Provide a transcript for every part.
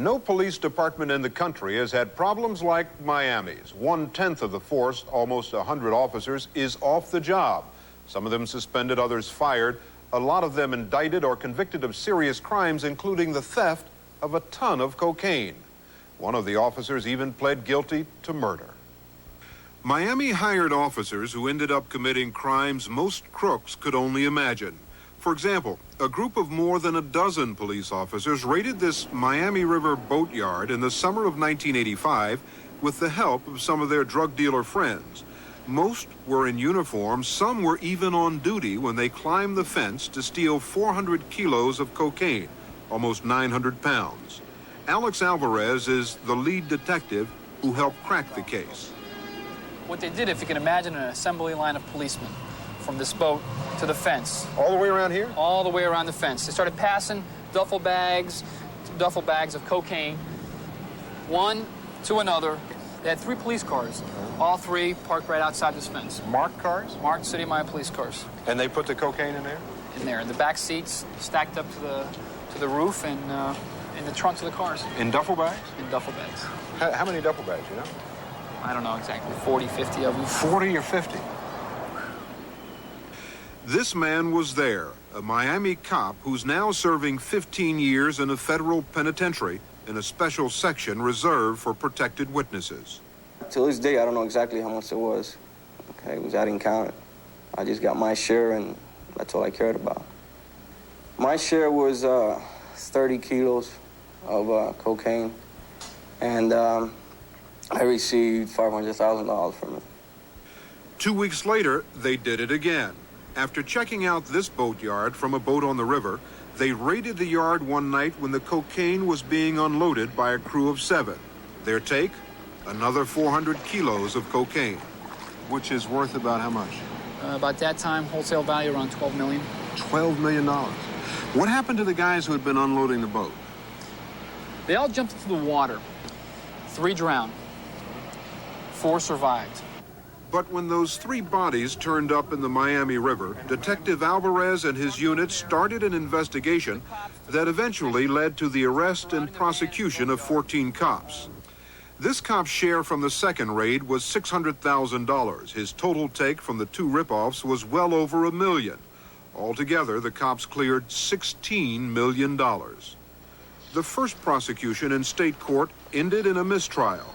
No police department in the country has had problems like Miami's. 1/10 of the force, almost 100 officers, is off the job. Some of them suspended, others fired. A lot of them indicted or convicted of serious crimes, including the theft of a ton of cocaine. One of the officers even pled guilty to murder. Miami hired officers who ended up committing crimes most crooks could only imagine. For example, a group of more than a dozen police officers raided this Miami River boatyard in the summer of 1985 with the help of some of their drug dealer friends. Most were in uniform, some were even on duty when they climbed the fence to steal 400 kilos of cocaine, almost 900 pounds. Alex Alvarez is the lead detective who helped crack the case. What they did, if you can imagine an assembly line of policemen from this boat to the fence. All the way around here? All the way around the fence. They started passing duffel bags of cocaine, one to another. They had 3 police cars, all 3 parked right outside this fence. Marked cars? Marked City of Miami police cars. And they put the cocaine in there? In there, in the back seats, stacked up to the roof, and in the trunks of the cars. In duffel bags? In duffel bags. How many duffel bags, you know? I don't know exactly, 40, 50 of them. 40 or 50? This man was there, a Miami cop who's now serving 15 years in a federal penitentiary in a special section reserved for protected witnesses. Till this day, I don't know exactly how much it was. Okay, I didn't count it. I just got my share, and that's all I cared about. My share was 30 kilos of cocaine, and I received $500,000 from it. 2 weeks later, they did it again. After checking out this boatyard from a boat on the river, they raided the yard one night when the cocaine was being unloaded by a crew of 7. Their take? Another 400 kilos of cocaine. Which is worth about how much? About that time, wholesale value around $12 million. $12 million. What happened to the guys who had been unloading the boat? They all jumped into the water. 3 drowned. 4 survived. But when those 3 bodies turned up in the Miami River, Detective Alvarez and his unit started an investigation that eventually led to the arrest and prosecution of 14 cops. This cop's share from the second raid was $600,000. His total take from the 2 ripoffs was well over $1 million. Altogether, the cops cleared $16 million. The first prosecution in state court ended in a mistrial.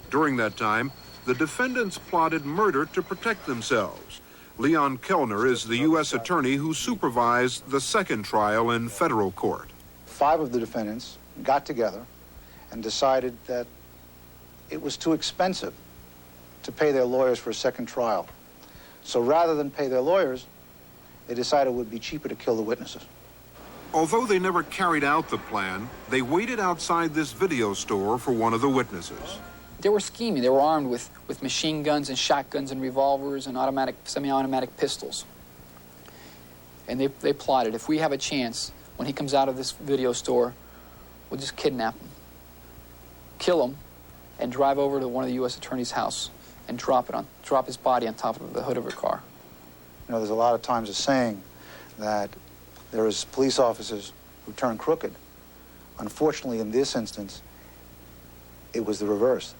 During that time, the defendants plotted murder to protect themselves. Leon Kellner is the U.S. attorney who supervised the second trial in federal court. 5 of the defendants got together and decided that it was too expensive to pay their lawyers for a second trial. So rather than pay their lawyers, they decided it would be cheaper to kill the witnesses. Although they never carried out the plan, they waited outside this video store for one of the witnesses. They were scheming. They were armed with machine guns and shotguns and revolvers and semi-automatic pistols. And they plotted, if we have a chance, when he comes out of this video store, we'll just kidnap him, kill him, and drive over to one of the U.S. attorney's house and drop his body on top of the hood of her car. You know, there's a lot of times a saying that there is police officers who turn crooked. Unfortunately, in this instance, it was the reverse.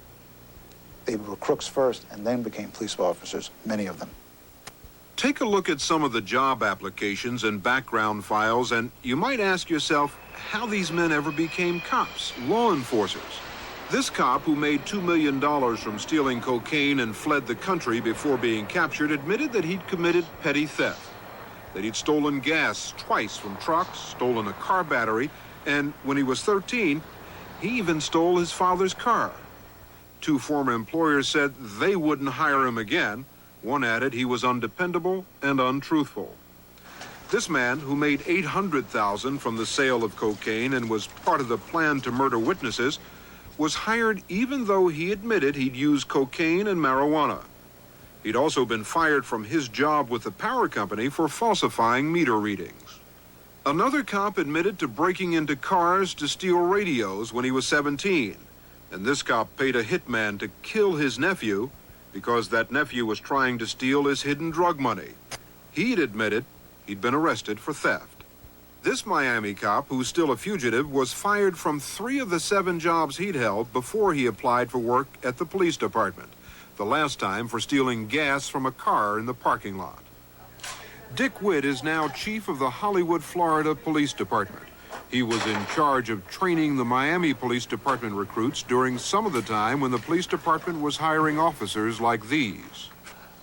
They were crooks first and then became police officers, many of them. Take a look at some of the job applications and background files, and you might ask yourself how these men ever became cops, law enforcers. This cop, who made $2 million from stealing cocaine and fled the country before being captured, admitted that he'd committed petty theft, that he'd stolen gas twice from trucks, stolen a car battery, and when he was 13, he even stole his father's car. 2 former employers said they wouldn't hire him again. One added he was undependable and untruthful. This man, who made $800,000 from the sale of cocaine and was part of the plan to murder witnesses, was hired even though he admitted he'd used cocaine and marijuana. He'd also been fired from his job with the power company for falsifying meter readings. Another cop admitted to breaking into cars to steal radios when he was 17. And this cop paid a hitman to kill his nephew because that nephew was trying to steal his hidden drug money. He'd admitted he'd been arrested for theft. This Miami cop, who's still a fugitive, was fired from 3 of the 7 jobs he'd held before he applied for work at the police department, the last time for stealing gas from a car in the parking lot. Dick Witt is now chief of the Hollywood, Florida Police Department. He was in charge of training the Miami Police Department recruits during some of the time when the police department was hiring officers like these.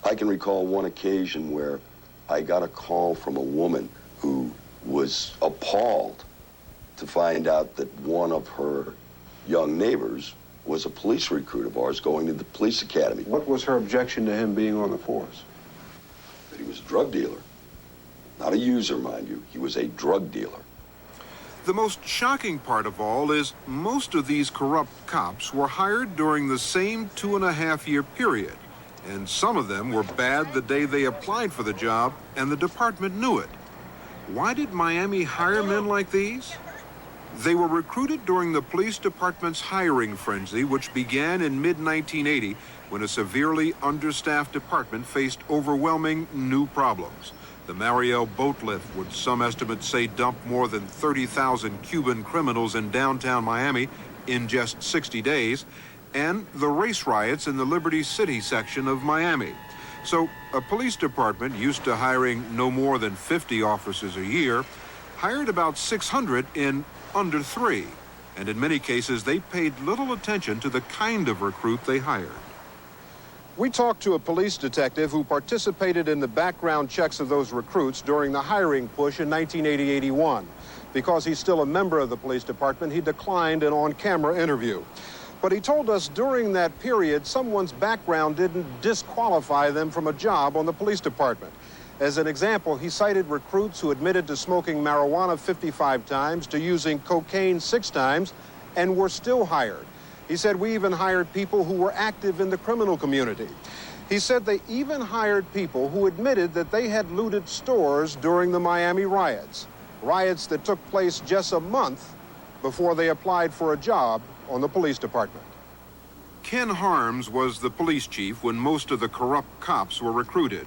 I can recall one occasion where I got a call from a woman who was appalled to find out that one of her young neighbors was a police recruit of ours going to the police academy. What was her objection to him being on the force? That he was a drug dealer. Not a user, mind you. He was a drug dealer. The most shocking part of all is most of these corrupt cops were hired during the same 2.5-year period, and some of them were bad the day they applied for the job, and the department knew it. Why did Miami hire men like these? They were recruited during the police department's hiring frenzy, which began in mid-1980 when a severely understaffed department faced overwhelming new problems. The Mariel boat lift, which some estimates say dumped more than 30,000 Cuban criminals in downtown Miami in just 60 days, and the race riots in the Liberty City section of Miami. So a police department used to hiring no more than 50 officers a year hired about 600 in under 3. And in many cases, they paid little attention to the kind of recruit they hired. We talked to a police detective who participated in the background checks of those recruits during the hiring push in 1980-81. Because he's still a member of the police department, he declined an on-camera interview. But he told us during that period, someone's background didn't disqualify them from a job on the police department. As an example, he cited recruits who admitted to smoking marijuana 55 times, to using cocaine 6 times, and were still hired. He said, we even hired people who were active in the criminal community. He said they even hired people who admitted that they had looted stores during the Miami riots that took place just a month before they applied for a job on the police department. Ken Harms was the police chief when most of the corrupt cops were recruited.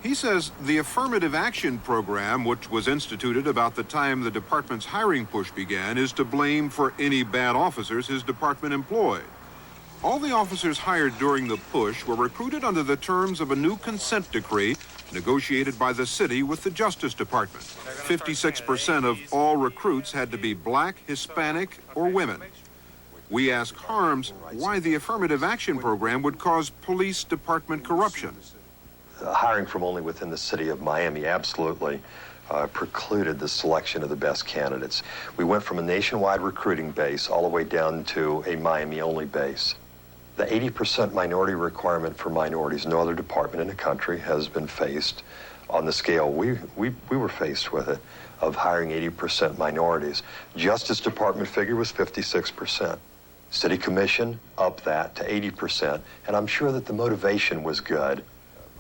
He says the affirmative action program, which was instituted about the time the department's hiring push began, is to blame for any bad officers his department employed. All the officers hired during the push were recruited under the terms of a new consent decree negotiated by the city with the Justice Department. 56% of all recruits had to be black, Hispanic, or women. We asked Harms why the affirmative action program would cause police department corruption. Hiring from only within the city of Miami absolutely precluded the selection of the best candidates. We went from a nationwide recruiting base all the way down to a Miami-only base. The 80% minority requirement for minorities, no other department in the country has been faced on the scale we were faced with it, of hiring 80% minorities. Justice Department figure was 56%. City Commission upped that to 80%, and I'm sure that the motivation was good.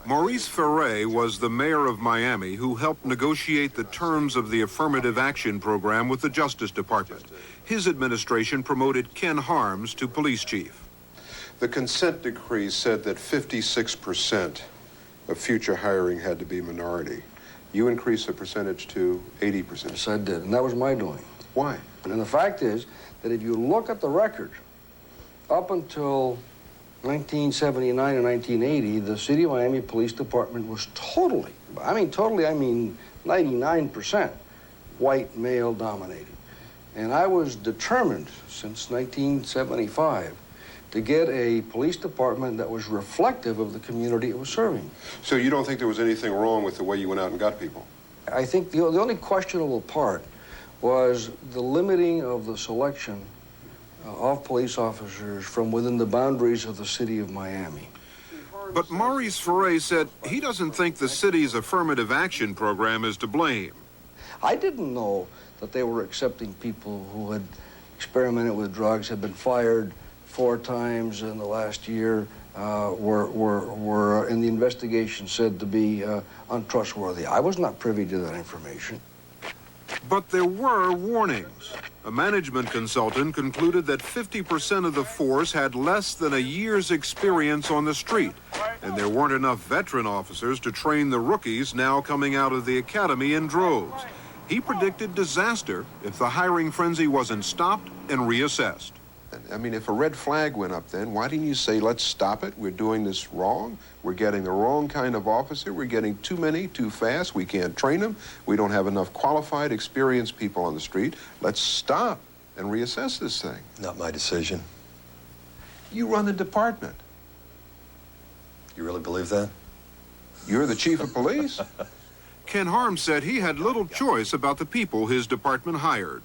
Maurice Ferre was the mayor of Miami who helped negotiate the terms of the affirmative action program with the Justice Department. His administration promoted Ken Harms to police chief. The consent decree said that 56% of future hiring had to be minority. You increased the percentage to 80%. Yes, I did, and that was my doing. Why? And the fact is that if you look at the record, up until 1979 and 1980, the City of Miami Police Department was totally, I mean 99% white male dominated. And I was determined since 1975 to get a police department that was reflective of the community it was serving. So you don't think there was anything wrong with the way you went out and got people? I think the only questionable part was the limiting of the selection of police officers from within the boundaries of the city of Miami. But Maurice Ferre said he doesn't think the city's affirmative action program is to blame. I didn't know that they were accepting people who had experimented with drugs, had been fired 4 times in the last year, were in the investigation said to be untrustworthy. I was not privy to that information. But there were warnings. A management consultant concluded that 50% of the force had less than a year's experience on the street, and there weren't enough veteran officers to train the rookies now coming out of the academy in droves. He predicted disaster if the hiring frenzy wasn't stopped and reassessed. I mean, if a red flag went up then, why didn't you say, let's stop it? We're doing this wrong. We're getting the wrong kind of officer. We're getting too many, too fast. We can't train them. We don't have enough qualified, experienced people on the street. Let's stop and reassess this thing. Not my decision. You run the department. You really believe that? You're the chief of police. Ken Harms said he had little choice about the people his department hired.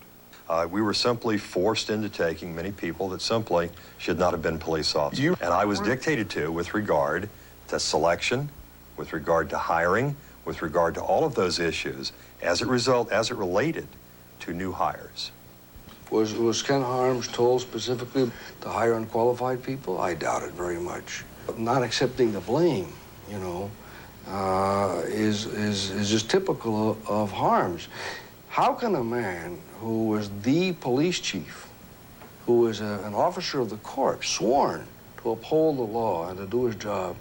We were simply forced into taking many people that simply should not have been police officers. And I was dictated to with regard to selection, with regard to hiring, with regard to all of those issues as it related to new hires. Was Ken Harms told specifically to hire unqualified people? I doubt it very much. Not accepting the blame, you know, is just typical of Harms. How can a man who was the police chief, who was an officer of the court, sworn to uphold the law and to do his job,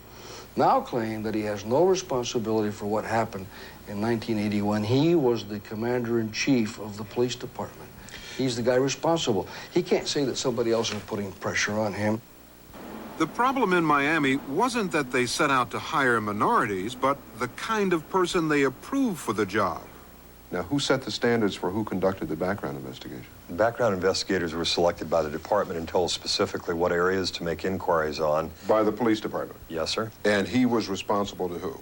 now claim that he has no responsibility for what happened in 1980 when he was the commander-in-chief of the police department? He's the guy responsible. He can't say that somebody else is putting pressure on him. The problem in Miami wasn't that they set out to hire minorities, but the kind of person they approved for the job. Now, who set the standards for who conducted the background investigation? Background investigators were selected by the department and told specifically what areas to make inquiries on. By the police department? Yes, sir. And he was responsible to who?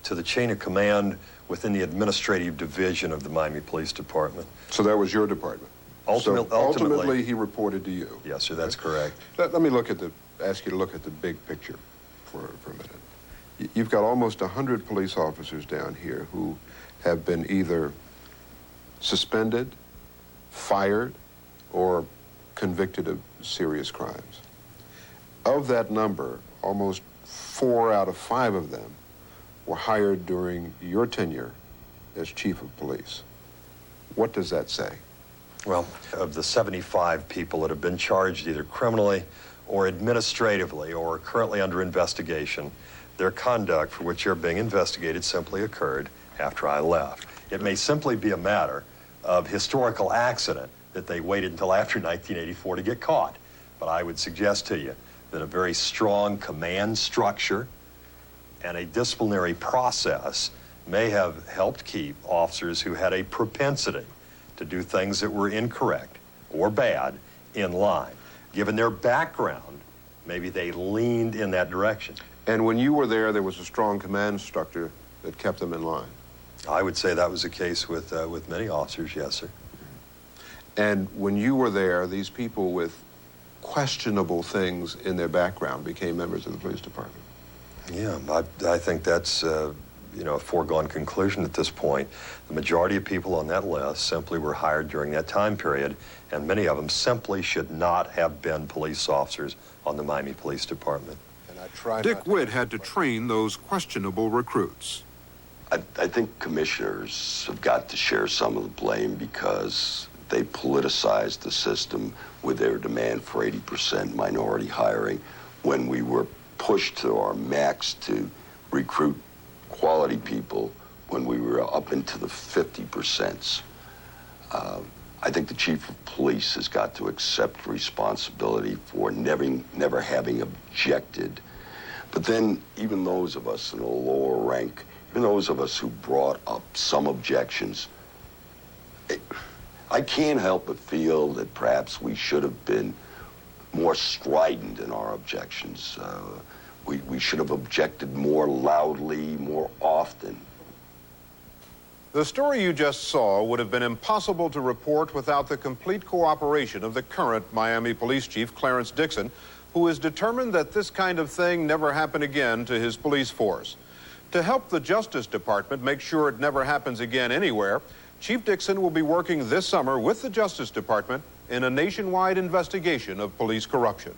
To the chain of command within the administrative division of the Miami Police Department. So that was your department? Ultimately, he reported to you? Yes, sir, that's correct. Let me ask you to look at the big picture for a minute. You've got almost 100 police officers down here who have been either suspended, fired, or convicted of serious crimes. Of that number, almost 4 out of 5 of them were hired during your tenure as chief of police. What does that say? Well, of the 75 people that have been charged either criminally or administratively or are currently under investigation, their conduct for which they're being investigated simply occurred after I left. It may simply be a matter of historical accident that they waited until after 1984 to get caught. But I would suggest to you that a very strong command structure and a disciplinary process may have helped keep officers who had a propensity to do things that were incorrect or bad in line. Given their background, maybe they leaned in that direction. And when you were there was a strong command structure that kept them in line? I would say that was the case with many officers, yes, sir. And when you were there, these people with questionable things in their background became members of the police department? Yeah, I think that's a foregone conclusion at this point. The majority of people on that list simply were hired during that time period, and many of them simply should not have been police officers on the Miami Police Department. Dick Witt had to train those questionable recruits. I think commissioners have got to share some of the blame because they politicized the system with their demand for 80% minority hiring when we were pushed to our max to recruit quality people when we were up into the 50%. I think the chief of police has got to accept responsibility for never having objected. But then even those of us in a lower rank, even those of us who brought up some objections, I can't help but feel that perhaps we should have been more strident in our objections. We should have objected more loudly, more often. The story you just saw would have been impossible to report without the complete cooperation of the current Miami Police Chief, Clarence Dixon, who is determined that this kind of thing never happen again to his police force. To help the Justice Department make sure it never happens again anywhere, Chief Dixon will be working this summer with the Justice Department in a nationwide investigation of police corruption.